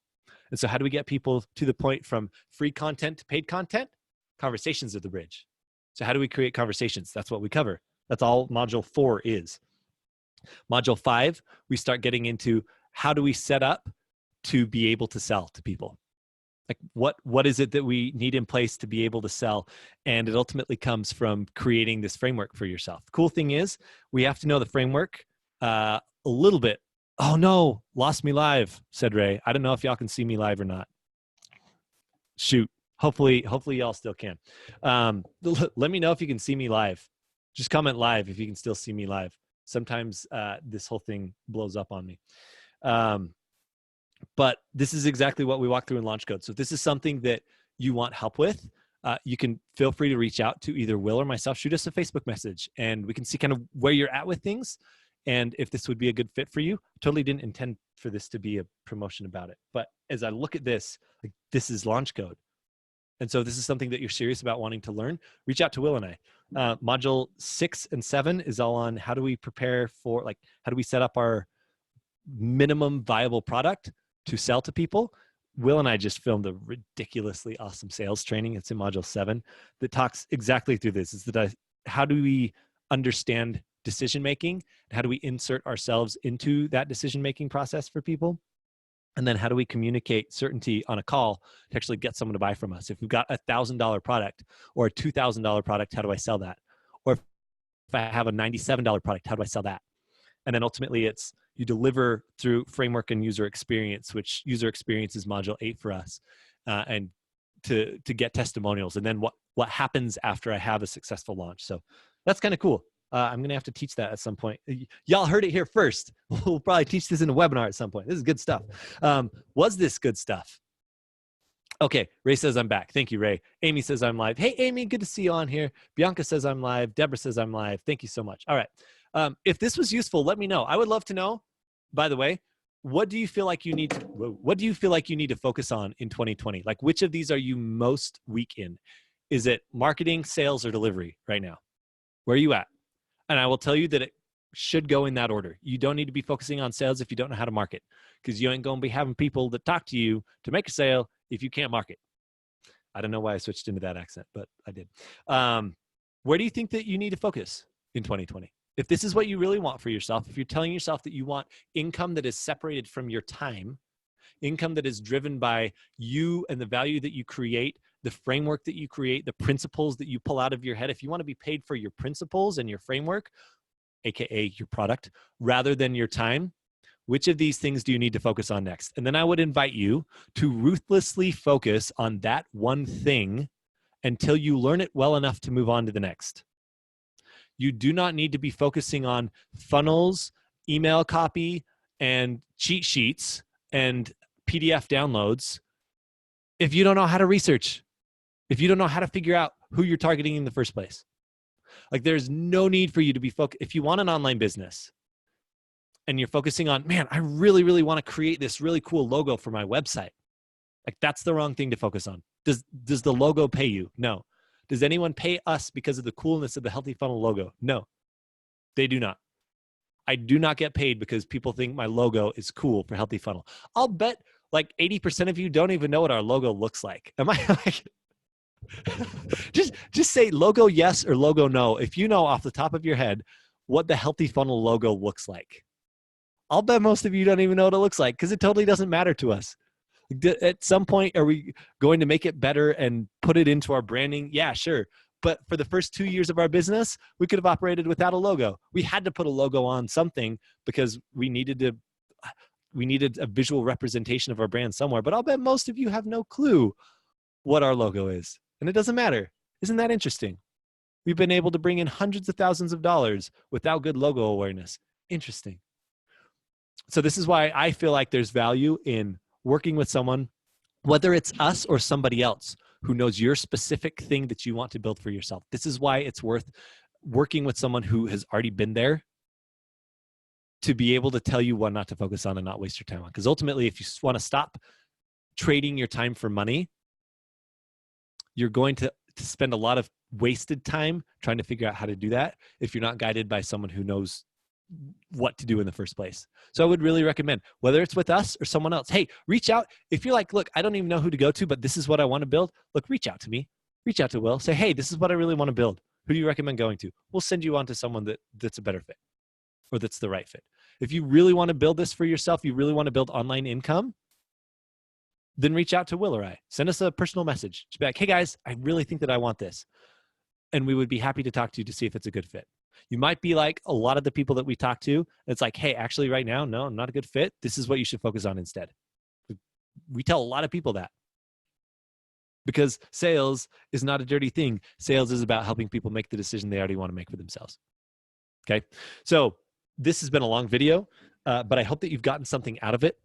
And so how do we get people to the point from free content to paid content? Conversations are the bridge. So how do we create conversations? That's what we cover. That's all module 4 is. Module 5, we start getting into how do we set up to be able to sell to people? Like what is it that we need in place to be able to sell? And it ultimately comes from creating this framework for yourself. The cool thing is we have to know the framework a little bit. Oh no, lost me live, said Ray. I don't know if y'all can see me live or not. Shoot. Hopefully y'all still can. Let me know if you can see me live. Just comment live if you can still see me live. Sometimes this whole thing blows up on me. But this is exactly what we walk through in launch code. So if this is something that you want help with, you can feel free to reach out to either Will or myself. Shoot us a Facebook message and we can see kind of where you're at with things and if this would be a good fit for you. Totally didn't intend for this to be a promotion about it. But as I look at this, like, this is launch code. And so this is something that you're serious about wanting to learn, reach out to Will and I. Module 6 and 7 is all on how do we prepare for, like, how do we set up our minimum viable product to sell to people. Will and I just filmed a ridiculously awesome sales training. It's in module 7 that talks exactly through this. Is that how do we understand decision-making? How do we insert ourselves into that decision-making process for people? And then how do we communicate certainty on a call to actually get someone to buy from us? If we've got a $1,000 product or a $2,000 product, how do I sell that? Or if I have a $97 product, how do I sell that? And then ultimately it's you deliver through framework and user experience, which user experience is module 8 for us, and to get testimonials. And then what happens after I have a successful launch. So that's kind of cool. I'm going to have to teach that at some point. Y'all heard it here first. We'll probably teach this in a webinar at some point. This is good stuff. Was this good stuff? Okay, Ray says I'm back. Thank you, Ray. Amy says I'm live. Hey, Amy, good to see you on here. Bianca says I'm live. Deborah says I'm live. Thank you so much. All right. If this was useful, let me know. I would love to know, by the way, what do you feel like you need to focus on in 2020? Like, which of these are you most weak in? Is it marketing, sales, or delivery right now? Where are you at? And I will tell you that it should go in that order. You don't need to be focusing on sales if you don't know how to market, because you ain't going to be having people that talk to you to make a sale if you can't market. I don't know why I switched into that accent, but I did. Where do you think that you need to focus in 2020? If this is what you really want for yourself, if you're telling yourself that you want income that is separated from your time, income that is driven by you and the value that you create the framework that you create, the principles that you pull out of your head, if you want to be paid for your principles and your framework, AKA your product, rather than your time, which of these things do you need to focus on next? And then I would invite you to ruthlessly focus on that one thing until you learn it well enough to move on to the next. You do not need to be focusing on funnels, email copy, and cheat sheets and PDF downloads if you don't know how to research, if you don't know how to figure out who you're targeting in the first place. Like, there's no need for you to be focused. If you want an online business and you're focusing on, man, I really, really want to create this really cool logo for my website, like, that's the wrong thing to focus on. Does the logo pay you? No. Does anyone pay us because of the coolness of the Healthy Funnel logo? No, they do not. I do not get paid because people think my logo is cool for Healthy Funnel. I'll bet like 80% of you don't even know what our logo looks like. Am I like, just say logo yes or logo no if you know off the top of your head what the Healthy Funnel logo looks like. I'll bet most of you don't even know what it looks like because it totally doesn't matter to us. At some point, are we going to make it better and put it into our branding? Yeah, sure. But for the first 2 years of our business, we could have operated without a logo. We had to put a logo on something because we needed a visual representation of our brand somewhere. But I'll bet most of you have no clue what our logo is. And it doesn't matter. Isn't that interesting? We've been able to bring in hundreds of thousands of dollars without good logo awareness. Interesting. So this is why I feel like there's value in working with someone, whether it's us or somebody else who knows your specific thing that you want to build for yourself. This is why it's worth working with someone who has already been there to be able to tell you what not to focus on and not waste your time on. Because ultimately, if you want to stop trading your time for money, you're going to spend a lot of wasted time trying to figure out how to do that if you're not guided by someone who knows what to do in the first place. So I would really recommend, whether it's with us or someone else, hey, reach out. If you're like, look, I don't even know who to go to, but this is what I want to build. Look, reach out to me. Reach out to Will. Say, hey, this is what I really want to build. Who do you recommend going to? We'll send you on to someone that's a better fit or that's the right fit. If you really want to build this for yourself, you really want to build online income, then reach out to Will or I. Send us a personal message. Just be like, hey guys, I really think that I want this. And we would be happy to talk to you to see if it's a good fit. You might be like a lot of the people that we talk to. It's like, hey, actually right now, no, I'm not a good fit. This is what you should focus on instead. We tell a lot of people that because sales is not a dirty thing. Sales is about helping people make the decision they already want to make for themselves. Okay. So this has been a long video, but I hope that you've gotten something out of it.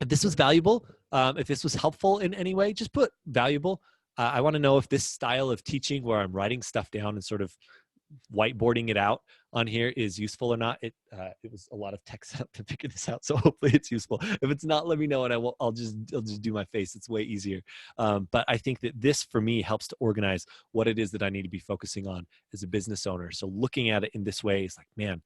If this was valuable, if this was helpful in any way, just put valuable. I want to know if this style of teaching where I'm writing stuff down and sort of whiteboarding it out on here is useful or not. It was a lot of text to figure this out, so hopefully it's useful. If it's not, let me know and I'll just do my face. It's way easier. But I think that this for me helps to organize what it is that I need to be focusing on as a business owner. So looking at it in this way is like, man,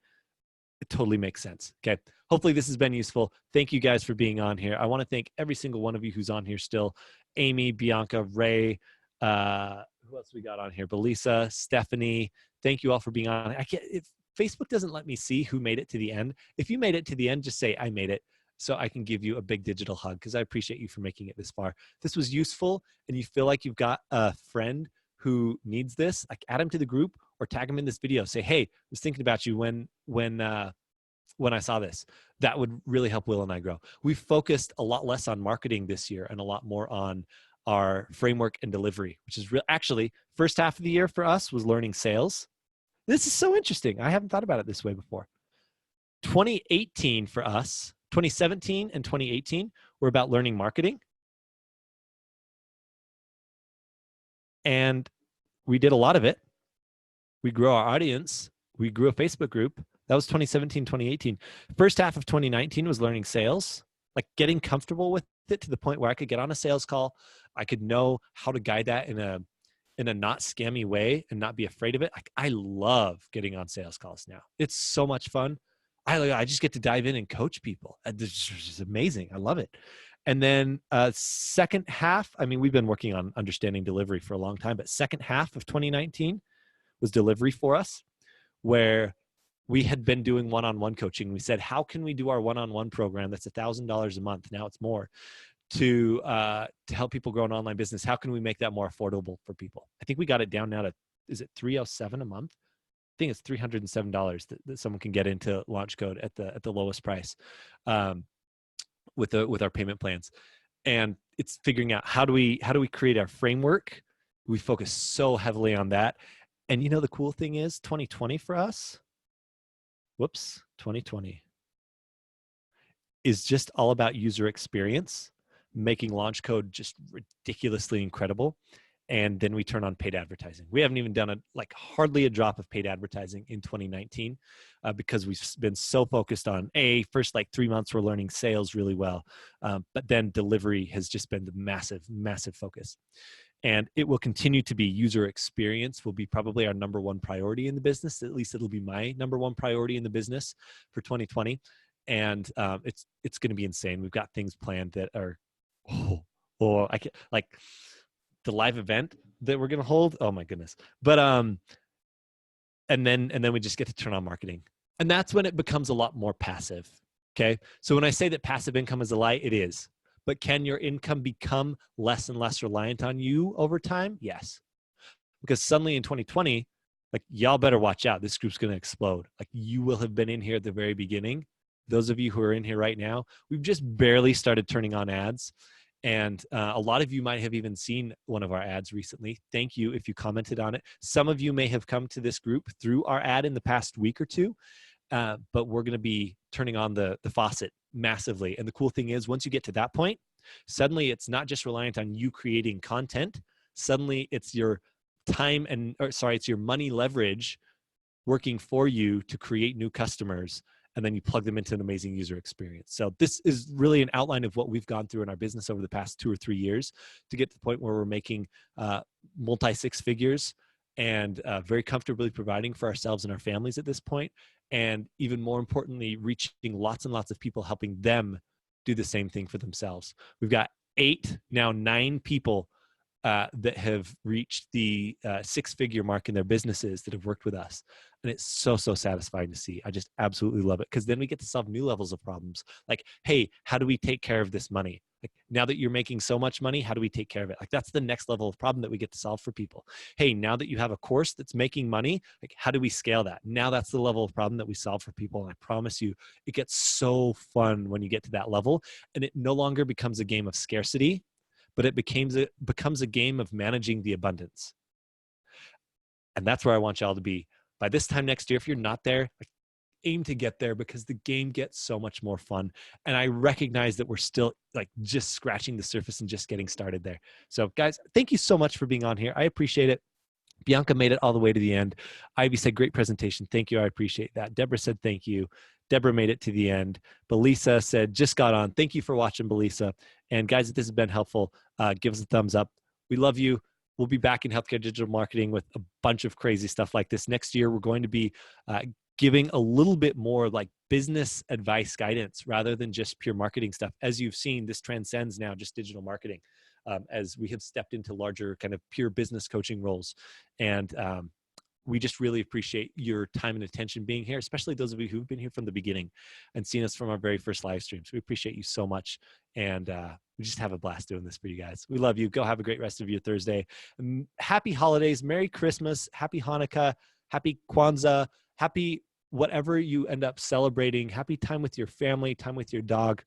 it totally makes sense. Okay. Hopefully this has been useful. Thank you guys for being on here. I want to thank every single one of you who's on here still. Amy, Bianca, Ray, who else we got on here? Belisa, Stephanie. Thank you all for being on. If Facebook doesn't let me see who made it to the end, if you made it to the end, just say I made it so I can give you a big digital hug because I appreciate you for making it this far. If this was useful and you feel like you've got a friend who needs this, like add them to the group or tag them in this video. Say, hey, I was thinking about you when I saw this. That would really help Will and I grow. We've focused a lot less on marketing this year and a lot more on our framework and delivery, which is actually first half of the year for us was learning sales. This is so interesting. I haven't thought about it this way before. 2018 for us, 2017 and 2018 were about learning marketing. And we did a lot of it. We grew our audience. We grew a Facebook group. That was 2017, 2018. First half of 2019 was learning sales, like getting comfortable with it to the point where I could get on a sales call. I could know how to guide that in a not scammy way and not be afraid of it. Like, I love getting on sales calls now. It's so much fun. I just get to dive in and coach people. It's just amazing. I love it. And then second half, I mean, we've been working on understanding delivery for a long time, but second half of 2019 was delivery for us, where we had been doing one-on-one coaching. We said, how can we do our one-on-one program that's $1,000 a month? Now it's more, to help people grow an online business. How can we make that more affordable for people? I think we got it down now to, is it $307 a month? I think it's $307 that someone can get into Launch Code at the lowest price, with our payment plans. And it's figuring out how do we create our framework. We focus so heavily on that. And the cool thing is 2020 for us, 2020 is just all about user experience, making Launch Code just ridiculously incredible. And then we turn on paid advertising. We haven't even done hardly a drop of paid advertising in 2019 because we've been so focused on first 3 months we're learning sales really well, but then delivery has just been the massive focus. And it will continue to be user experience will be probably our number one priority in the business. At least it'll be my number one priority in the business for 2020. And it's going to be insane. We've got things planned that are I can the live event that we're going to hold. Oh my goodness. But, and then we just get to turn on marketing, and that's when it becomes a lot more passive. Okay. So when I say that passive income is a lie, it is, but can your income become less and less reliant on you over time? Yes. Because suddenly in 2020, y'all better watch out. This group's going to explode. You will have been in here at the very beginning. Those of you who are in here right now, we've just barely started turning on ads. And a lot of you might have even seen one of our ads recently. Thank you if you commented on it. Some of you may have come to this group through our ad in the past week or two, but we're going to be turning on the faucet massively. And the cool thing is, once you get to that point, suddenly it's not just reliant on you creating content. Suddenly it's your it's your money leverage working for you to create new customers, and then you plug them into an amazing user experience. So this is really an outline of what we've gone through in our business over the past 2 or 3 years to get to the point where we're making multi-six figures and very comfortably providing for ourselves and our families at this point. And even more importantly, reaching lots and lots of people, helping them do the same thing for themselves. We've got 9 people that have reached the 6-figure mark in their businesses that have worked with us. And it's so satisfying to see. I just absolutely love it, because then we get to solve new levels of problems. Hey, how do we take care of this money? Now that you're making so much money, how do we take care of it? That's the next level of problem that we get to solve for people. Hey, now that you have a course that's making money, how do we scale that? Now that's the level of problem that we solve for people. And I promise you, it gets so fun when you get to that level, and it no longer becomes a game of scarcity, but it becomes a game of managing the abundance. And that's where I want y'all to be. By this time next year, if you're not there, aim to get there, because the game gets so much more fun. And I recognize that we're still just scratching the surface and just getting started there. So guys, thank you so much for being on here. I appreciate it. Bianca made it all the way to the end. Ivy said, great presentation. Thank you. I appreciate that. Deborah said, thank you. Deborah made it to the end. Belisa said, just got on. Thank you for watching, Belisa. And guys, if this has been helpful, give us a thumbs up. We love you. We'll be back in healthcare digital marketing with a bunch of crazy stuff like this. Next year, we're going to be giving a little bit more business advice guidance rather than just pure marketing stuff. As you've seen, this transcends now just digital marketing, as we have stepped into larger kind of pure business coaching roles. And we just really appreciate your time and attention being here, especially those of you who've been here from the beginning and seen us from our very first live streams. We appreciate you so much. And we just have a blast doing this for you guys. We love you. Go have a great rest of your Thursday. Happy holidays. Merry Christmas. Happy Hanukkah. Happy Kwanzaa. Happy whatever you end up celebrating. Happy time with your family, time with your dog,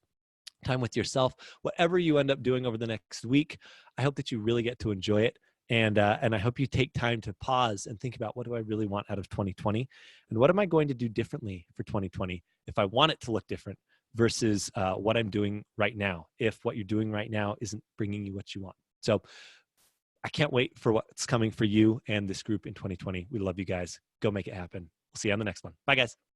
time with yourself, whatever you end up doing over the next week. I hope that you really get to enjoy it. And I hope you take time to pause and think about, what do I really want out of 2020? And what am I going to do differently for 2020 if I want it to look different versus what I'm doing right now, if what you're doing right now isn't bringing you what you want. So I can't wait for what's coming for you and this group in 2020. We love you guys. Go make it happen. We'll see you on the next one. Bye, guys.